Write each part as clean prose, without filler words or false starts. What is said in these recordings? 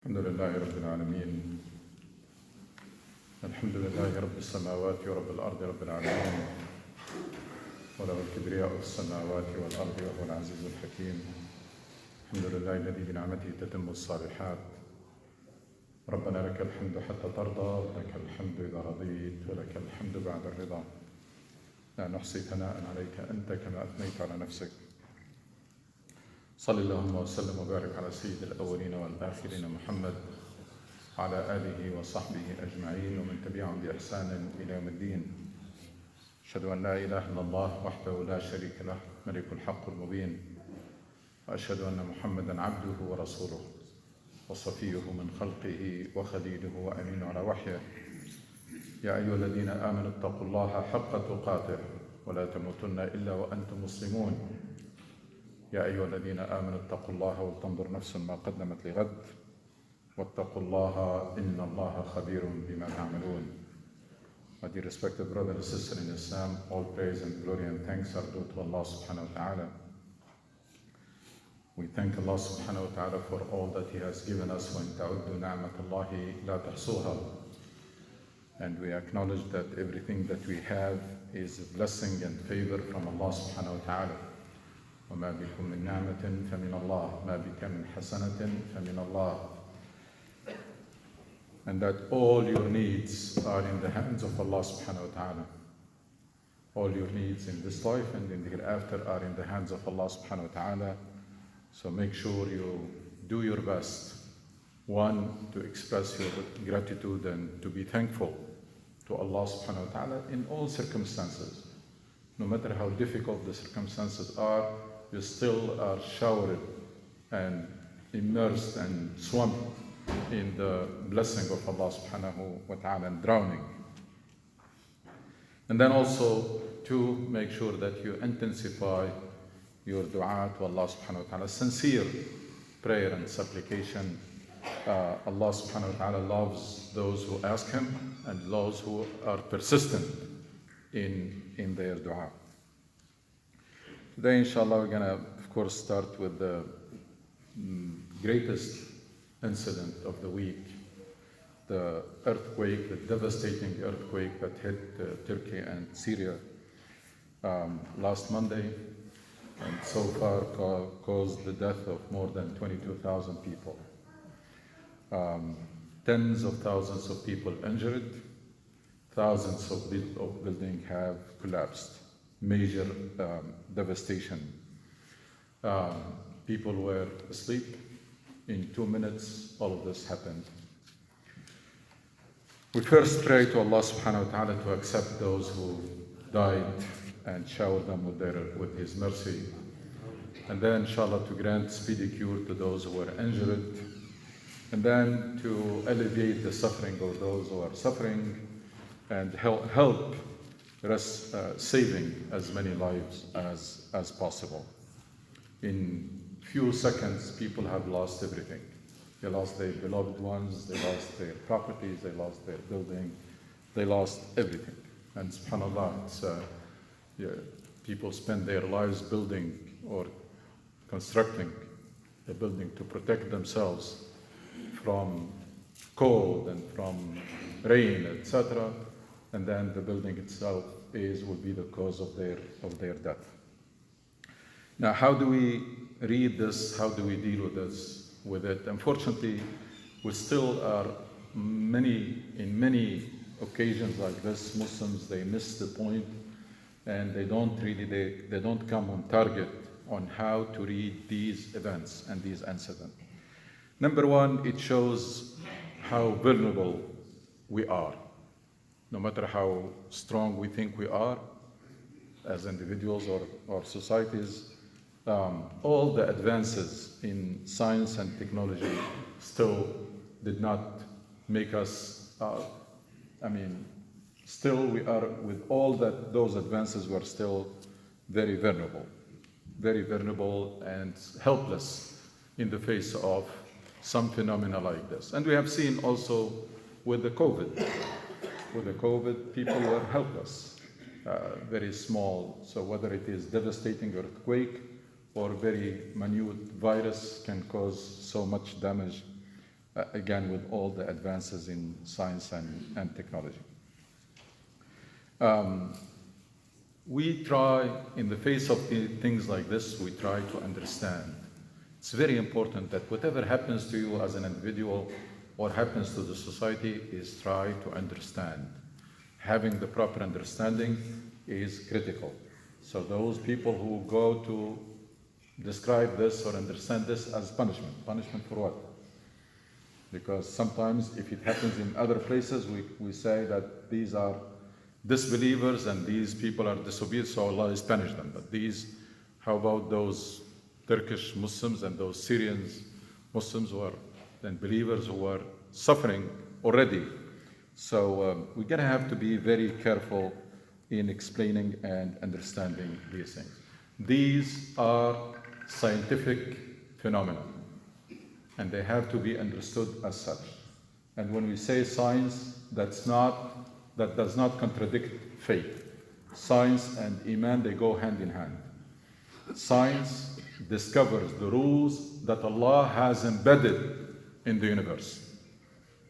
الحمد لله رب العالمين. الحمد لله رب السماوات ورب الأرض رب العالمين، وله الكبرياء في السماوات والأرض وهو العزيز الحكيم. الحمد لله الذي بنعمته تتم الصالحات. ربنا لك الحمد حتى ترضى، ولك الحمد إذا رضيت، ولك الحمد بعد الرضا. لا نحصي ثناء عليك أنت كما أثنيت على نفسك. صل اللهم وسلم وبارك على سيد الأولين والآخرين محمد وعلى آله وصحبه أجمعين ومن تبعهم بإحسان إلى يوم الدين. أشهد أن لا إله إلا الله وحده لا شريك له ملك الحق المبين، وأشهد أن محمدا عبده ورسوله وصفيه من خلقه وخليله وأمين على وحيه. يا أيها الذين آمنوا اتقوا الله حق تقاته ولا تموتن إلا وأنتم مسلمون. يا أيها الذين آمنوا اتقوا الله ولتنظر نفس ما قدمت لغد واتقوا الله إن الله خبير بما تعملون. My dear respected brothers and sisters in Islam, all praise and glory and thanks are due to Allah subhanahu wa ta'ala. We thank Allah subhanahu wa ta'ala for all that He has given us. وَإِن تَعُدُّوا نِعْمَةَ اللَّهِ لَا تَحْصُوهَا. And we acknowledge that everything that we have is a blessing and favor from Allah subhanahu wa ta'ala. وَمَا بِكُم مِّن نِّعْمَةٍ فَمِنَ اللَّهِ مَا بِكَ مِنْ حَسَنَةٍ فَمِنَ اللَّهِ. And that all your needs are in the hands of Allah subhanahu wa ta'ala. All your needs in this life and in the hereafter are in the hands of Allah subhanahu wa ta'ala. So make sure you do your best. One, to express your gratitude and to be thankful to Allah subhanahu wa ta'ala in all circumstances. No matter how difficult the circumstances are, you still are showered and immersed and swamped in the blessing of Allah subhanahu wa ta'ala and drowning. And then also to make sure that you intensify your dua to Allah subhanahu wa ta'ala, sincere prayer and supplication. Allah subhanahu wa ta'ala loves those who ask Him and those who are persistent in their dua. Today, inshallah, we're going to, of course, start with the greatest incident of the week, the earthquake, the devastating earthquake that hit Turkey and Syria last Monday, and so far caused the death of more than 22,000 people. Tens of thousands of people injured, thousands of buildings have collapsed. Major devastation. People were asleep. In 2 minutes, all of this happened. We first pray to Allah subhanahu wa ta'ala to accept those who died and shower them with His mercy. And then, inshallah, to grant speedy cure to those who were injured. And then to alleviate the suffering of those who are suffering and help saving as many lives as possible. In few seconds, people have lost everything. They lost their beloved ones, they lost their properties, they lost their building, they lost everything. And subhanAllah, people spend their lives building or constructing a building to protect themselves from cold and from rain, etc. And then the building itself will be the cause of their death. Now, how do we read this? How do we deal with it? Unfortunately, we still are in many occasions like this, Muslims, they miss the point and they don't come on target on how to read these events and these incidents. Number one, it shows how vulnerable we are. No matter how strong we think we are as individuals or societies, all the advances in science and technology still did not make us, still we are, with all those advances, we're still very vulnerable and helpless in the face of some phenomena like this. And we have seen also with the COVID. With the COVID, people were helpless, very small. So whether it is devastating earthquake or very minute virus can cause so much damage again, with all the advances in science and technology. We try, in the face of things like this, we try to understand. It's very important that whatever happens to you as an individual or happens to the society is try to understand. Having the proper understanding is critical. So those people who go to describe this or understand this as punishment for what? Because sometimes if it happens in other places, we say that these are disbelievers and these people are disobedient, so Allah is punished them. But these, how about those Turkish Muslims and those Syrian Muslims who are then believers who are suffering already? So we're going to have to be very careful in explaining and understanding these things. These are scientific phenomena, and they have to be understood as such. And when we say science, that does not contradict faith. Science and Iman, they go hand in hand. Science discovers the rules that Allah has embedded in the universe.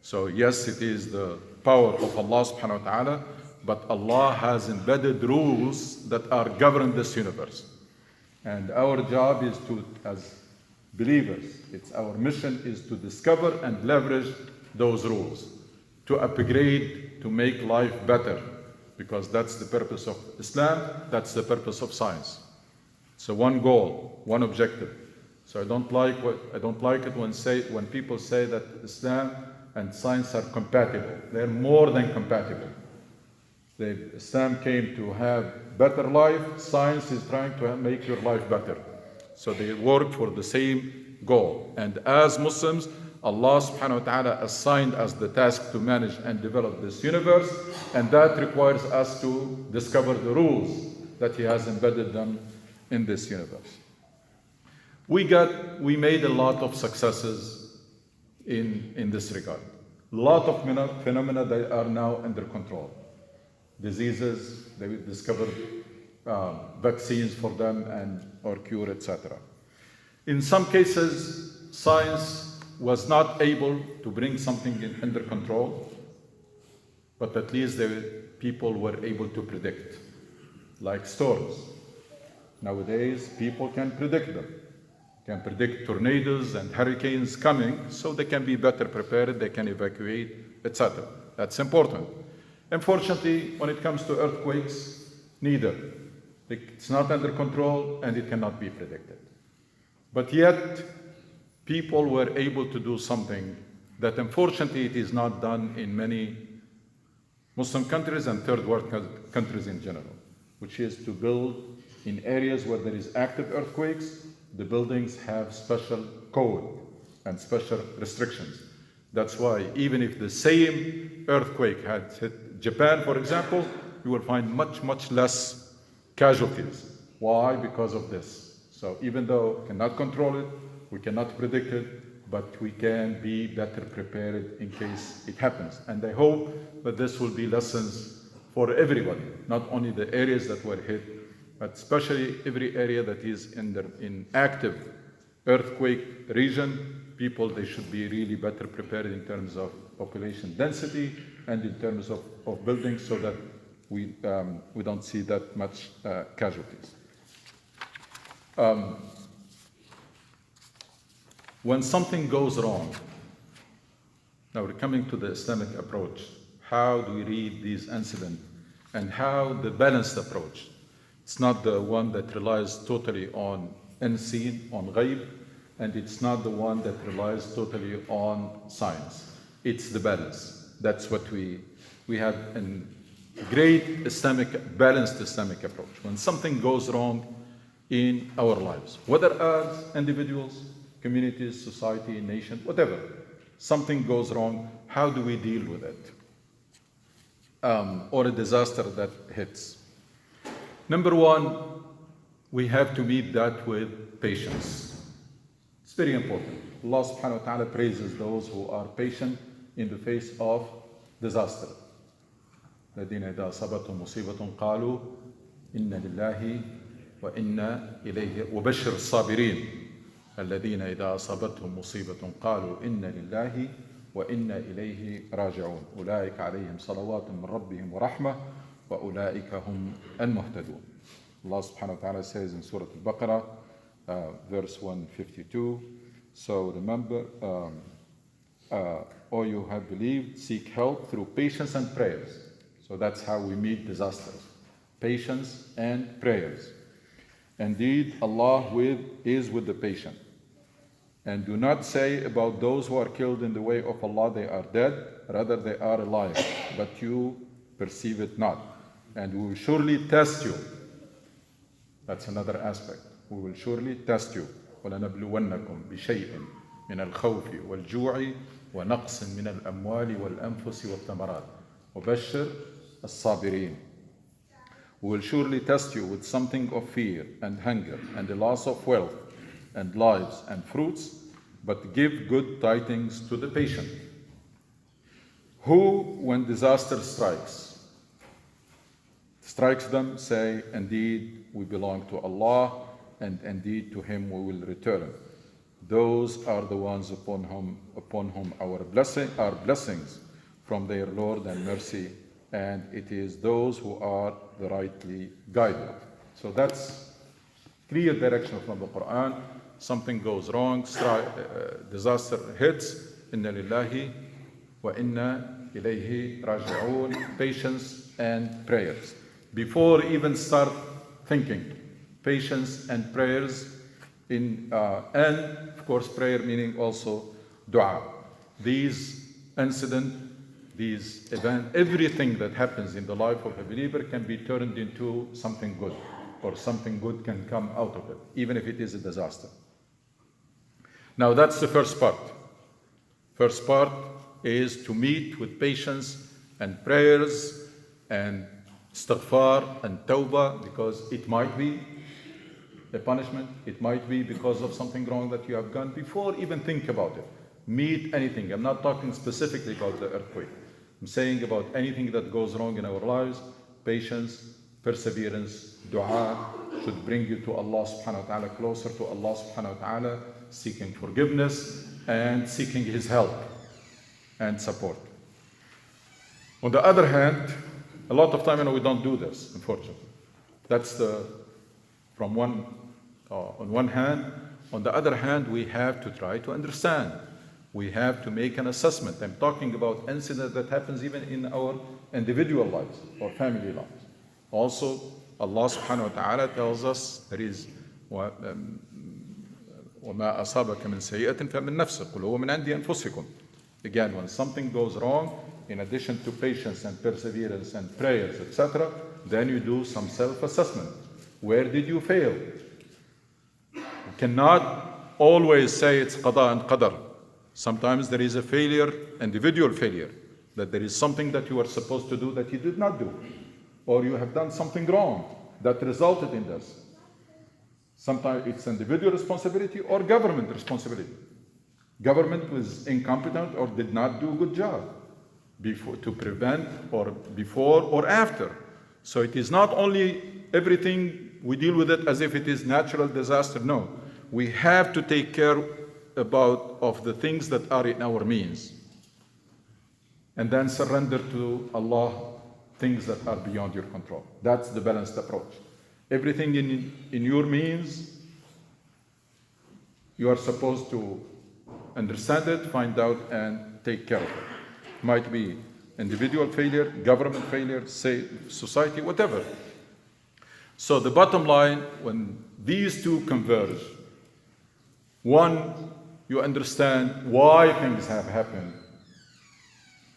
So yes, it is the power of Allah subhanahu wa ta'ala, but Allah has embedded rules that are governing this universe. And our job is to, as believers, our mission is to discover and leverage those rules, to upgrade, to make life better, because that's the purpose of Islam, that's the purpose of science. So one goal, one objective. So I don't like it when people say that Islam and science are compatible. They're more than compatible. Islam came to have better life. Science is trying to make your life better. So they work for the same goal. And as Muslims, Allah subhanahu wa ta'ala assigned us the task to manage and develop this universe, and that requires us to discover the rules that He has embedded them in this universe. We made a lot of successes in this regard. A lot of phenomena that are now under control. Diseases, they discovered vaccines for them or cure, etc. In some cases, science was not able to bring something under control, but at least people were able to predict, like storms. Nowadays, people can predict them, can predict tornadoes and hurricanes coming, so they can be better prepared, they can evacuate, etc. That's important. Unfortunately, when it comes to earthquakes, neither. It's not under control and it cannot be predicted. But yet, people were able to do something that unfortunately it is not done in many Muslim countries and third world countries in general, which is to build in areas where there is active earthquakes. The buildings have special code and special restrictions. That's why even if the same earthquake had hit Japan, for example, you will find much, much less casualties. Why? Because of this. So even though we cannot control it, we cannot predict it, but we can be better prepared in case it happens. And I hope that this will be lessons for everybody, not only the areas that were hit, but especially every area that is in active earthquake region. People, they should be really better prepared in terms of population density and in terms of buildings, so that we don't see that much casualties. When something goes wrong, now we're coming to the Islamic approach. How do we read these incidents and how the balanced approach? It's not the one that relies totally on unseen, on ghaib, and it's not the one that relies totally on science. It's the balance. That's what we have a great balanced Islamic approach. When something goes wrong in our lives, whether as individuals, communities, society, nation, whatever, something goes wrong, how do we deal with it? Or a disaster that hits. Number one, we have to meet that with patience. It's very important. Allah subhanahu wa ta'ala praises those who are patient in the face of disaster. الذين إذا أصابتهم مصيبة قالوا إنا لله وإنا إليه وبشر الصابرين. الذين إذا أصابتهم مصيبة قالوا إنا لله وإنا إليه راجعون أولئك عليهم صلوات من ربهم ورحمة وأولئك هم المهتدون. Allah subhanahu wa ta'ala says in Surah Al-Baqarah, verse 152, so remember, all you have believed, seek help through patience and prayers. So that's how we meet disasters. Patience and prayers. Indeed, Allah is with the patient. And do not say about those who are killed in the way of Allah, they are dead, rather they are alive, but you perceive it not. And we will surely test you. That's another aspect. We will surely test you. وَلَنَبْلُوَنَّكُمْ بِشَيْءٍ مِنَ الْخَوْفِ وَالْجُوعِ وَنَقْصٍ مِنَ الْأَمْوَالِ وَالْأَنفُسِ وَالثَّمَرَاتِ وَبَشِّرْ الصَّابِرِينَ. We will surely test you with something of fear and hunger and the loss of wealth and lives and fruits, but give good tidings to the patient, who, when disaster strikes them, say, indeed, we belong to Allah, and indeed to Him we will return. Those are the ones upon whom our blessings from their Lord and mercy, and it is those who are the rightly guided. So that's clear direction from the Quran. Something goes wrong, disaster hits, inna lillahi wa inna ilayhi raji'un, patience and prayers. Before even start thinking, patience and prayers, and of course prayer meaning also dua. These incidents, these events, everything that happens in the life of a believer can be turned into something good, or something good can come out of it, even if it is a disaster. Now that's the first part. First part is to meet with patience and prayers and istighfar and tawbah, because it might be a punishment, it might be because of something wrong that you have done. Before even think about it, meet anything. I'm not talking specifically about the earthquake. I'm saying about anything that goes wrong in our lives. Patience, perseverance, dua should bring you to Allah subhanahu wa ta'ala, closer to Allah subhanahu wa ta'ala, seeking forgiveness and seeking His help and support. On the other hand, a lot of time, we don't do this, unfortunately. That's on one hand. On the other hand, we have to try to understand. We have to make an assessment. I'm talking about incidents that happens even in our individual lives or family lives. Also, Allah subhanahu wa ta'ala tells us there is وَمَا أَصَابَكَ مِنْ سَيِّئَةٍ فَمِنْ نَفْسِكَ قُلْ هُوَ مِنْ عِنْدِ أَنفُسِكُمْ. Again, when something goes wrong, in addition to patience and perseverance and prayers, etc., then you do some self-assessment. Where did you fail? You cannot always say it's qada and qadar. Sometimes there is a failure, individual failure, that there is something that you are supposed to do that you did not do, or you have done something wrong that resulted in this. Sometimes it's individual responsibility or government responsibility. Government was incompetent or did not do a good job to prevent, or before or after. So it is not only everything we deal with it as if it is natural disaster. No, we have to take care of the things that are in our means, and then surrender to Allah things that are beyond your control. That's the balanced approach. Everything in your means, you are supposed to understand it, find out, and take care of it. Might be individual failure, government failure, society, whatever. So the bottom line, when these two converge, one, you understand why things have happened,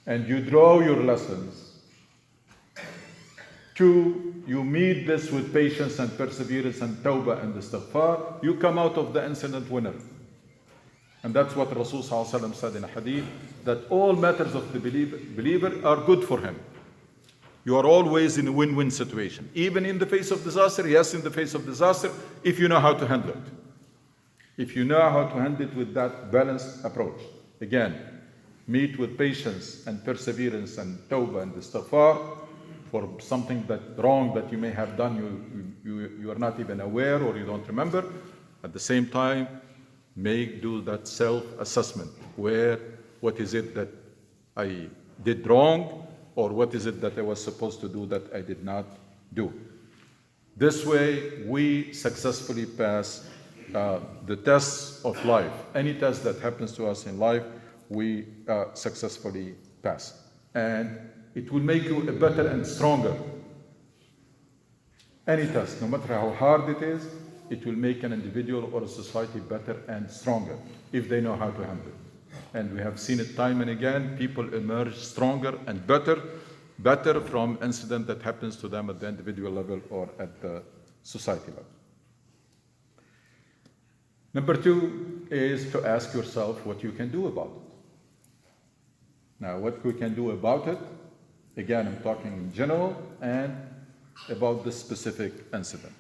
and you draw your lessons. Two, you meet this with patience and perseverance and tawbah and istighfar, you come out of the incident winner. And that's what Rasul said in a hadith, that all matters of the believer are good for him. You are always in a win-win situation. Even in the face of disaster, yes, in the face of disaster, if you know how to handle it. If you know how to handle it with that balanced approach. Again, meet with patience and perseverance and tawbah and istighfar for something wrong that you may have done, you are not even aware or you don't remember. At the same time, Do that self-assessment. What is it that I did wrong, or what is it that I was supposed to do that I did not do? This way, we successfully pass the tests of life. Any test that happens to us in life, we successfully pass. And it will make you a better and stronger. Any test, no matter how hard it is, it will make an individual or a society better and stronger if they know how to handle it. And we have seen it time and again, people emerge stronger and better from incident that happens to them at the individual level or at the society level. Number two is to ask yourself what you can do about it. Now, what we can do about it, again, I'm talking in general and about this specific incident.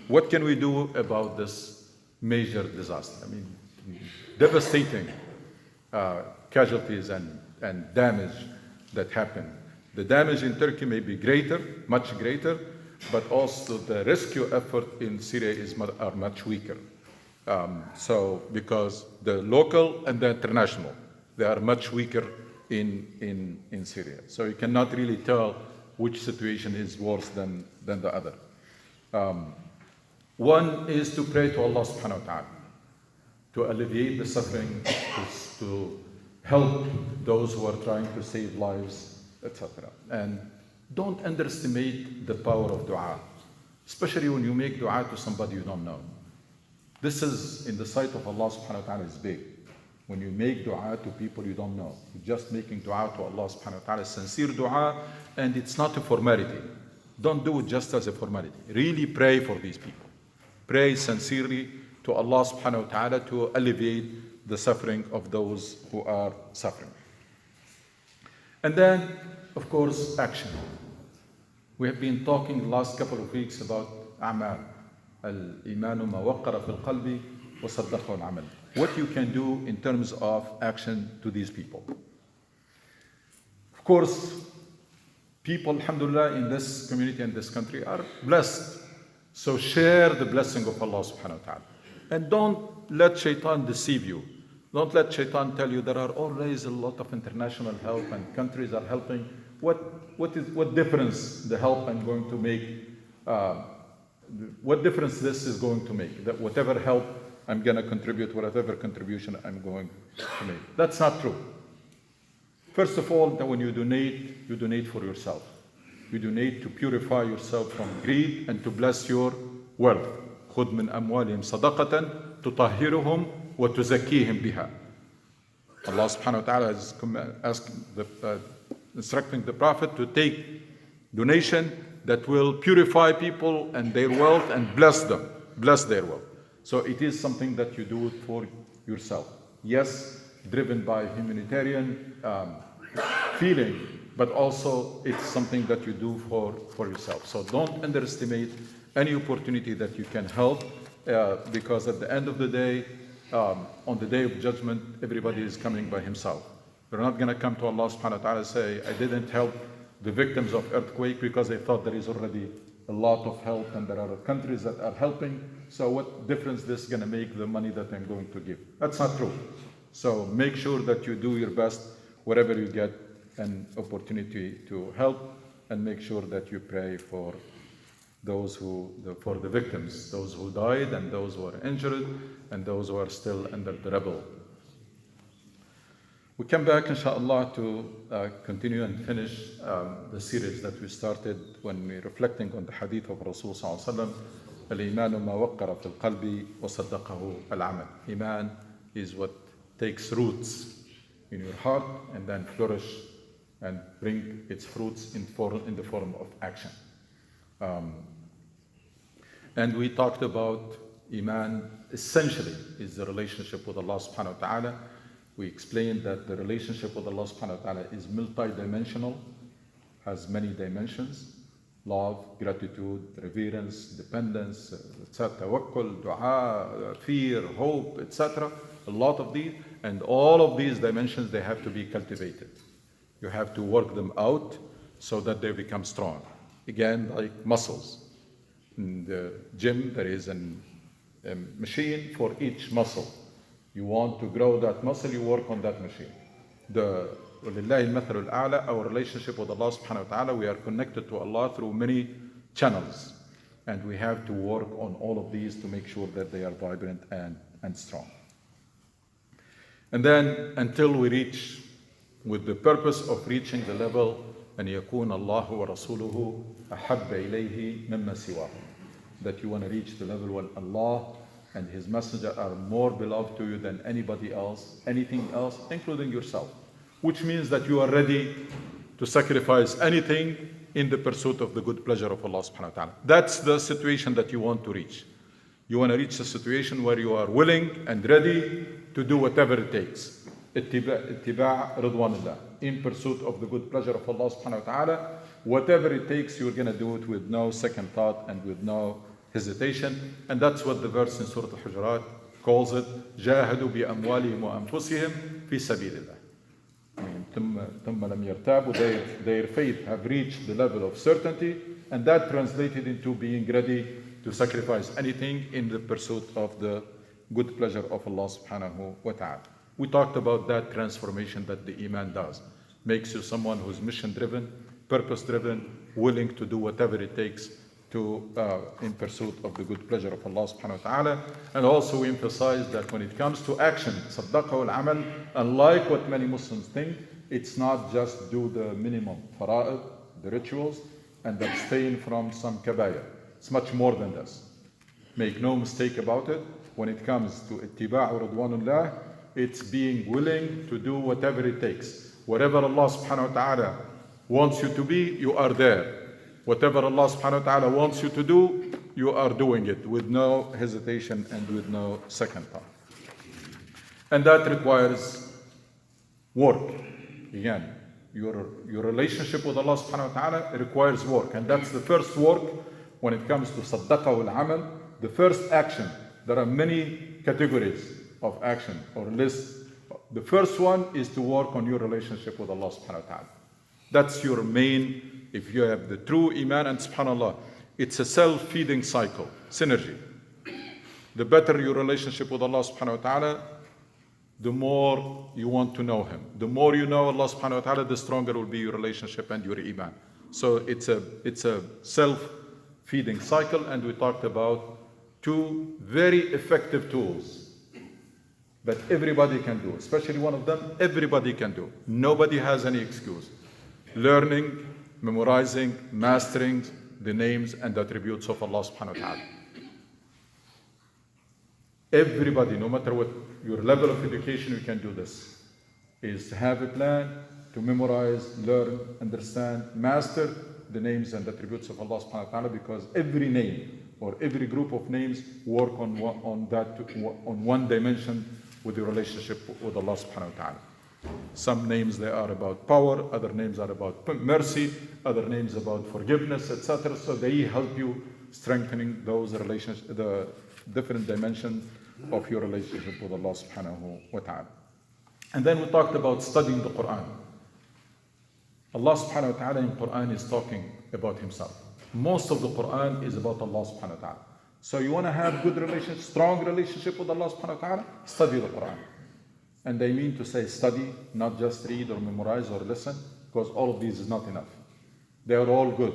What can we do about this major disaster? I mean, devastating casualties and damage that happened. The damage in Turkey may be greater, much greater, but also the rescue effort in Syria are much weaker. So because the local and the international, they are much weaker in Syria. So you cannot really tell which situation is worse than the other. One is to pray to Allah subhanahu wa ta'ala, to alleviate the suffering, to help those who are trying to save lives, etc. And don't underestimate the power of dua, especially when you make dua to somebody you don't know. This is, in the sight of Allah subhanahu wa ta'ala, is big. When you make dua to people you don't know, you're just making dua to Allah subhanahu wa ta'ala, sincere dua, and it's not a formality. Don't do it just as a formality. Really pray for these people. Pray sincerely to Allah subhanahu wa ta'ala to alleviate the suffering of those who are suffering. And then, of course, action. We have been talking the last couple of weeks about a'mal. Al-imanu ma waqqara fil qalbi wa saddaqahu al-amal. What you can do in terms of action to these people. Of course, people, alhamdulillah, in this community and this country are blessed. So share the blessing of Allah subhanahu wa ta'ala. And don't let shaitan deceive you. Don't let shaitan tell you there are always a lot of international help and countries are helping. What difference the help I'm going to make, what difference this is going to make? That whatever help I'm going to contribute, whatever contribution I'm going to make. That's not true. First of all, that when you donate for yourself. You donate to purify yourself from greed and to bless your wealth. خُذْ مِنْ أَمْوَالِهِمْ صَدَقَةً تُطَهِّرُهُمْ وَتُزَكِّيهِمْ بِهَا. Allah subhanahu wa ta'ala is instructing the Prophet to take donation that will purify people and their wealth and bless them, bless their wealth. So it is something that you do for yourself. Yes, driven by humanitarian feeling, but also it's something that you do for yourself. So don't underestimate any opportunity that you can help, because at the end of the day, on the day of judgment, everybody is coming by himself. We're not going to come to Allah subhanahu wa ta'ala and say, I didn't help the victims of earthquake because I thought there is already a lot of help and there are countries that are helping. So what difference this is going to make the money that I'm going to give? That's not true. So make sure that you do your best wherever you get an opportunity to help, and make sure that you pray for those for the victims, those who died and those who are injured and those who are still under the rubble. We come back, inshaAllah, to continue and finish the series that we started when we're reflecting on the hadith of Rasul sallallahu alaihi wasallam. Al-imanu ma waqqara fil qalbi wa saddaqahu al-amal. Iman is what takes roots in your heart and then flourish and bring its fruits in the form of action. And we talked about Iman essentially is the relationship with Allah subhanahu wa ta'ala. We explained that the relationship with Allah subhanahu wa ta'ala is multidimensional, has many dimensions: love, gratitude, reverence, dependence, tawakkul, dua, fear, hope, etc. A lot of these, and all of these dimensions, they have to be cultivated. You have to work them out so that they become strong. Again, like muscles. In the gym, there is a machine for each muscle. You want to grow that muscle, you work on that machine. وَلِلَّهِ الْمَثَلُ الْأَعْلَى, our relationship with Allah subhanahu wa ta'ala, we are connected to Allah through many channels. And we have to work on all of these to make sure that they are vibrant and strong. And then until we reach, with the purpose of reaching the level, أن يكون الله ورسوله أحب إليه مما سواه. That you want to reach the level when Allah and His Messenger are more beloved to you than anybody else, anything else, including yourself. Which means that you are ready to sacrifice anything in the pursuit of the good pleasure of Allah subhanahu wa ta'ala. That's the situation that you want to reach. You want to reach a situation where you are willing and ready to do whatever it takes. اتباع رضوان الله. In pursuit of the good pleasure of Allah subhanahu wa ta'ala. Whatever it takes, you're going to do it with no second thought and with no hesitation. And that's what the verse in Surah Al-Hujurat calls it. جاهدوا بأموالهم وأنفسهم في سبيل الله. ثم لم يرتابوا, their faith have reached the level of certainty, and that translated into being ready to sacrifice anything in the pursuit of the good pleasure of Allah subhanahu wa ta'ala. We talked about that transformation that the Iman does. Makes you someone who's mission driven, purpose driven, willing to do whatever it takes to in pursuit of the good pleasure of Allah subhanahu wa ta'ala. And also we emphasize that when it comes to action, صدقه العمل, unlike what many Muslims think, it's not just do the minimum fara'id, the rituals, and abstain from some kabayah. It's much more than this. Make no mistake about it. When it comes to ittiba' ridwanullah, it's being willing to do whatever it takes. Whatever Allah subhanahu wa ta'ala wants you to be, you are there. Whatever Allah subhanahu wa ta'ala wants you to do, you are doing it with no hesitation and with no second thought. And that requires work. Again, your relationship with Allah subhanahu wa ta'ala requires work. And that's the first work when it comes to صدقه العمل, the first action. There are many categories of action or lists. The first one is to work on your relationship with Allah subhanahu wa ta'ala. That's your main, if you have the true Iman, and subhanAllah, it's a self-feeding cycle, synergy. The better your relationship with Allah subhanahu wa ta'ala, the more you want to know Him. The more you know Allah subhanahu wa ta'ala, the stronger will be your relationship and your Iman. So it's a self-feeding cycle, and we talked about two very effective tools that everybody can do, especially one of them, everybody can do. Nobody has any excuse. Learning, memorizing, mastering the names and attributes of Allah subhanahu wa ta'ala. Everybody, no matter what your level of education, you can do this. Is to have a plan, to memorize, learn, understand, master the names and attributes of Allah subhanahu wa ta'ala, because every name or every group of names work on one dimension with your relationship with Allah subhanahu wa ta'ala. Some names they are about power, other names are about mercy, other names about forgiveness, etc. So they help you strengthening those relationships, the different dimensions of your relationship with Allah subhanahu wa ta'ala. And then we talked about studying the Quran. Allah subhanahu wa ta'ala in Quran is talking about Himself. Most of the Quran is about Allah subhanahu wa ta'ala. So you want to have good relationship, strong relationship with Allah subhanahu wa ta'ala, study the Quran. And they mean to say study, not just read or memorize or listen, because all of these is not enough. They are all good.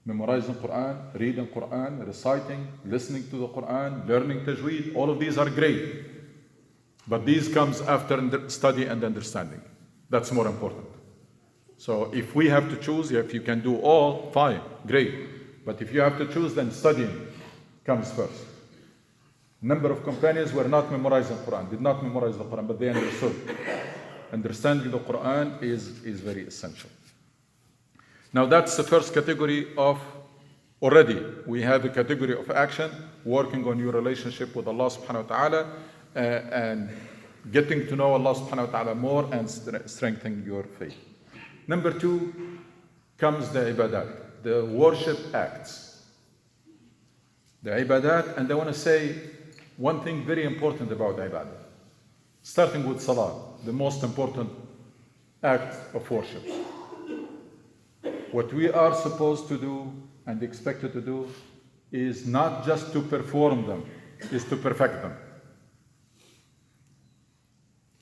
Memorizing Quran, reading Quran, reciting, listening to the Quran, learning tajweed, all of these are great. But these comes after study and understanding. That's more important. So if we have to choose, if you can do all, fine, great. But if you have to choose, then studying comes first. Number of companions were not memorizing Quran, did not memorize the Quran, but they understood. Understanding the Quran is very essential. Now that's the first category of, already we have a category of action, working on your relationship with Allah subhanahu wa ta'ala, and getting to know Allah subhanahu wa ta'ala more and strengthening your faith. Number two comes the ibadat, the worship acts. The ibadat, and I want to say one thing very important about ibadah. Starting with salah, the most important act of worship. What we are supposed to do and expected to do is not just to perform them, is to perfect them.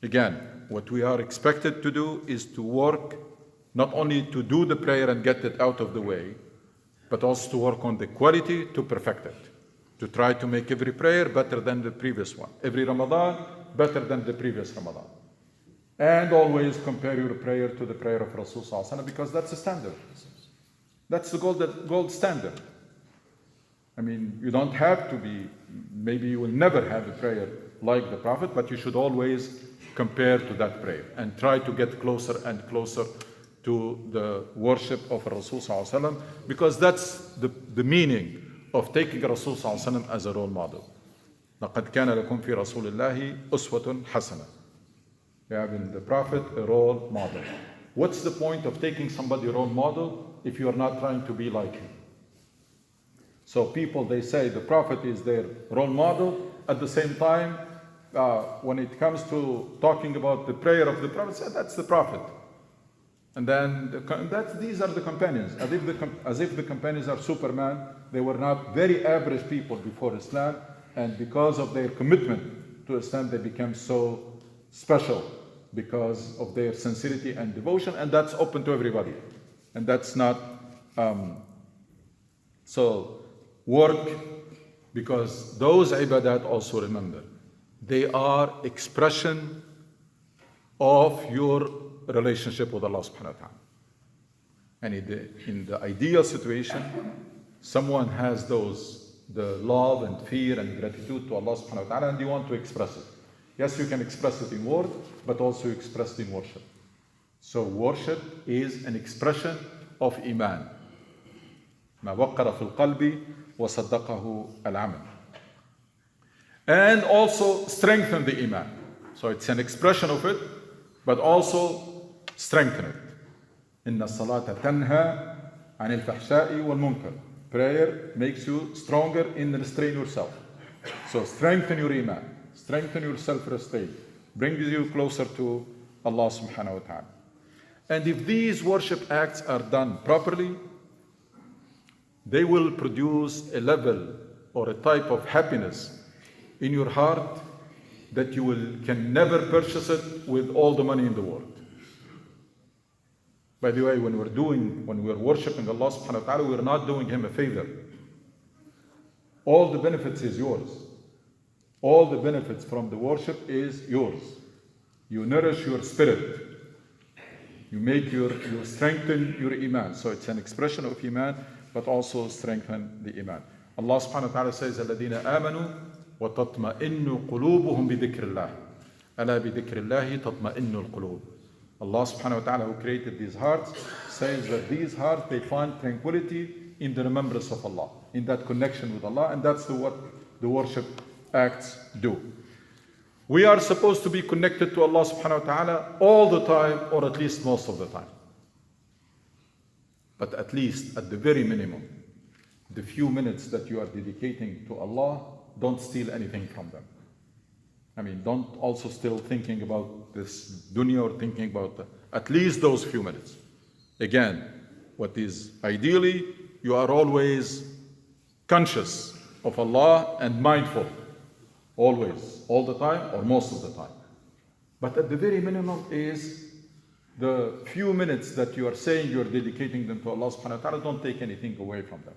Again, what we are expected to do is to work not only to do the prayer and get it out of the way, but also to work on the quality to perfect it. To try to make every prayer better than the previous one. Every Ramadan better than the previous Ramadan. And always compare your prayer to the prayer of Rasul Sallallahu Alaihi Wasallam, because that's the standard. That's the gold standard. I mean, you don't have to be, maybe you will never have a prayer like the Prophet, but you should always compare to that prayer and try to get closer and closer to the worship of Rasul Sallallahu Alaihi Wasallam, because that's the meaning of taking Rasul Sallallahu Alaihi Wasallam as a role model. لَقَدْ كَانَ لَكُمْ فِي رَسُولِ اللَّهِ أُسْوَةٌ حَسَنَةٌ. You have in the Prophet a role model. What's the point of taking somebody a role model if you are not trying to be like him? So people, they say the Prophet is their role model. At the same time, when it comes to talking about the prayer of the Prophet, say that's the Prophet. And then these are the companions. As if the companions are Superman. They were not very average people before Islam. And because of their commitment to Islam, they became so special because of their sincerity and devotion. And that's open to everybody. And that's not... So work, because those ibadat, also remember, they are expression of your relationship with Allah subhanahu wa ta'ala. And in the ideal situation, someone has the love and fear and gratitude to Allah subhanahu wa ta'ala, and you want to express it. Yes, you can express it in word, but also express it in worship. So worship is an expression of Iman. ما وقر في القلب وصدقه العمل. And also strengthen the Iman. So it's an expression of it, but also strengthen it. إن الصلاة تنهى عن الفحشاء والمنكر. Prayer makes you stronger in restraining yourself. So strengthen your Iman, strengthen your self-restraint, brings you closer to Allah subhanahu wa ta'ala. And if these worship acts are done properly, they will produce a level or a type of happiness in your heart that you can never purchase it with all the money in the world. By the way, when we're worshiping Allah subhanahu wa ta'ala, we're not doing Him a favor. All the benefits is yours. All the benefits from the worship is yours. You nourish your spirit. You strengthen your Iman. So it's an expression of Iman, but also strengthen the Iman. Allah subhanahu wa ta'ala says, الَّذِينَ آمَنُوا وَتَطْمَئِنُّ قُلُوبُهُم بِذِكْرِ اللَّهِ أَلَا بِذِكْرِ اللَّهِ تَطْمَئِنُّ الْقُلُوبُ. Allah subhanahu wa ta'ala, who created these hearts, says that these hearts, they find tranquility in the remembrance of Allah, in that connection with Allah, and that's what the worship acts do. We are supposed to be connected to Allah subhanahu wa ta'ala all the time, or at least most of the time. But at least, at the very minimum, the few minutes that you are dedicating to Allah, don't steal anything from them. I mean, don't also still thinking about this dunya or thinking about at least those few minutes. Again, what is ideally, you are always conscious of Allah and mindful. Always, all the time or most of the time. But at the very minimum is the few minutes that you are saying you're dedicating them to Allah subhanahu wa ta'ala, don't take anything away from them.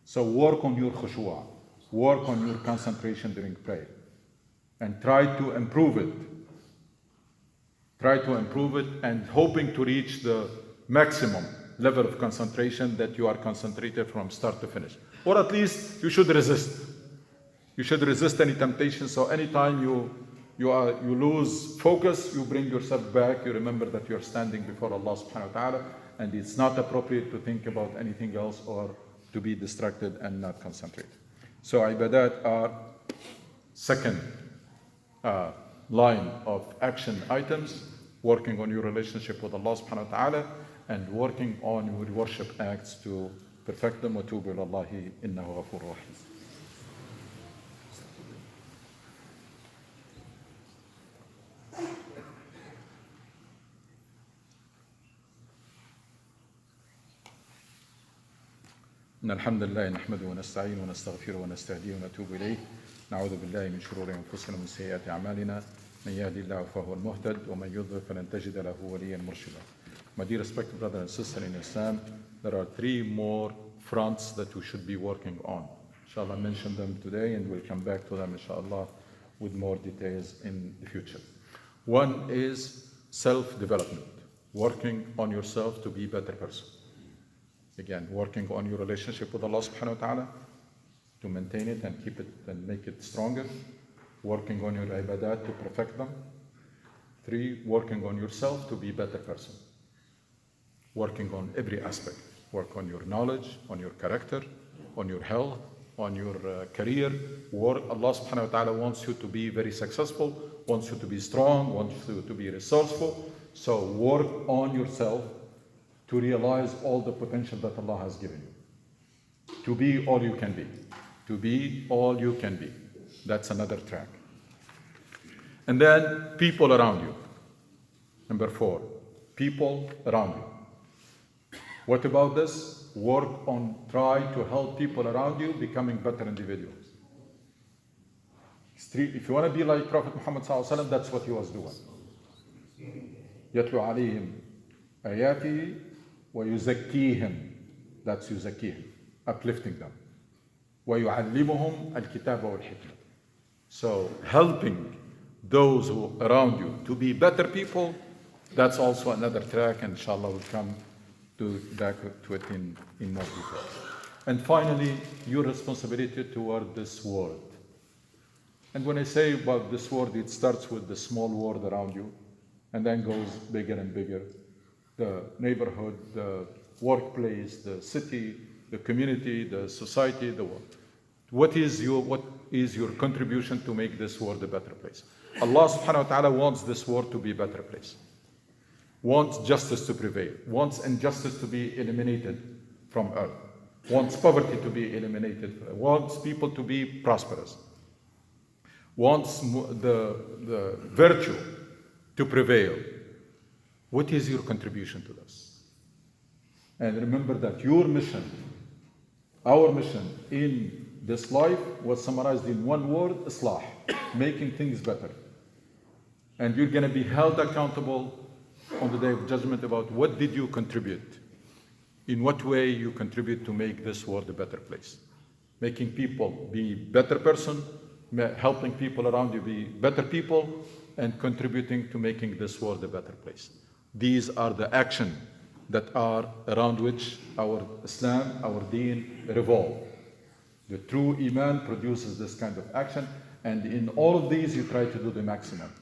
So work on your khushu'ah, work on your concentration during prayer, and try to improve it. Try to improve it, and hoping to reach the maximum level of concentration that you are concentrated from start to finish. Or at least you should resist. You should resist any temptation. So anytime you lose focus, you bring yourself back. You remember that you are standing before Allah subhanahu wa ta'ala, and it's not appropriate to think about anything else or to be distracted and not concentrate. So ibadat are second line of action items, working on your relationship with Allah subhanahu wa ta'ala and working on your worship acts to perfect them. وَتُوبُوا إِلَى اللَّهِ إِنَّهُ غَفُورٌ رَحِيمٌ. إن الحمد لله نحمده ونستعينه ونستغفره ونستهديه ونتوب إليه. نعوذ بالله من شرور أنفسنا ومن سيئات أعمالنا. من يهدي الله فهو المهتد ومن يضلل فلن تجد له وليا مرشدا. My dear respected brother and sister in Islam, there are 3 more fronts that we should be working on. Inshallah, mention them today and we'll come back to them inshallah with more details in the future. One is self-development, working on yourself to be a better person. Again, working on your relationship with Allah subhanahu wa ta'ala to maintain it and keep it and make it stronger. Working on your ibadat to perfect them. 3, working on yourself to be a better person. Working on every aspect. Work on your knowledge, on your character, on your health, on your career. Allah subhanahu wa ta'ala wants you to be very successful, wants you to be strong, wants you to be resourceful. So work on yourself to realize all the potential that Allah has given you. To be all you can be. To be all you can be. That's another track. And then people around you. Number 4, people around you. What about this? Work on, try to help people around you becoming better individuals. If you want to be like Prophet Muhammad sallallahu alaihi wasallam, that's what he was doing. يَتْلُو عَلَيْهِمْ آيَاتِهِ وَيُزَكِّيهِمْ. That's يُزَكِّيهِمْ, uplifting them. وَيُعَلِّمُهُمْ الْكِتَابَ وَالْحِكْمَةِ. So helping those who around you to be better people, that's also another track, and inshallah we'll come back to it in more detail. And finally, your responsibility toward this world. And when I say about this world, it starts with the small world around you, and then goes bigger and bigger. The neighborhood, the workplace, the city, the community, the society, the world. What is your contribution to make this world a better place? Allah subhanahu wa ta'ala wants this world to be a better place. Wants justice to prevail. Wants injustice to be eliminated from earth. Wants poverty to be eliminated. Wants people to be prosperous. Wants the virtue to prevail. What is your contribution to this? And remember that your mission, our mission in this life was summarized in one word, islah, making things better. And you're going to be held accountable on the day of judgment about what did you contribute? In what way you contribute to make this world a better place? Making people be better person, helping people around you be better people, and contributing to making this world a better place. These are the actions that are around which our Islam, our deen revolve. The true Iman produces this kind of action, and in all of these you try to do the maximum.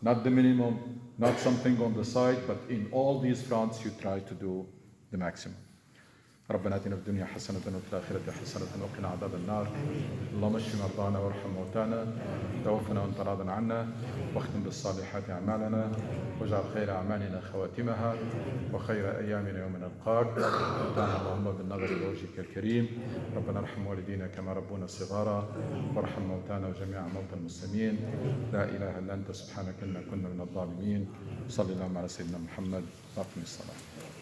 Not the minimum, not something on the side, but in all these fronts you try to do the maximum. ربنا آتنا في الدنيا حسنة وفي الآخرة حسنة وقنا عذاب النار. اللهم اشف مرضانا وارحم موتانا توفنا وانت راض عنا واختم بالصالحات أعمالنا واجعل خير أعمالنا خواتمها وخير أيامنا يوم نلقاك. متعنا اللهم بالنظر إلى وجهك الكريم. ربنا ارحم والدينا كما ربونا صغارا وارحم موتانا وجميع موتى المسلمين. لا إله إلا أنت سبحانك إنا كنا من الظالمين. صلى الله على سيدنا محمد وأقم الصلاة.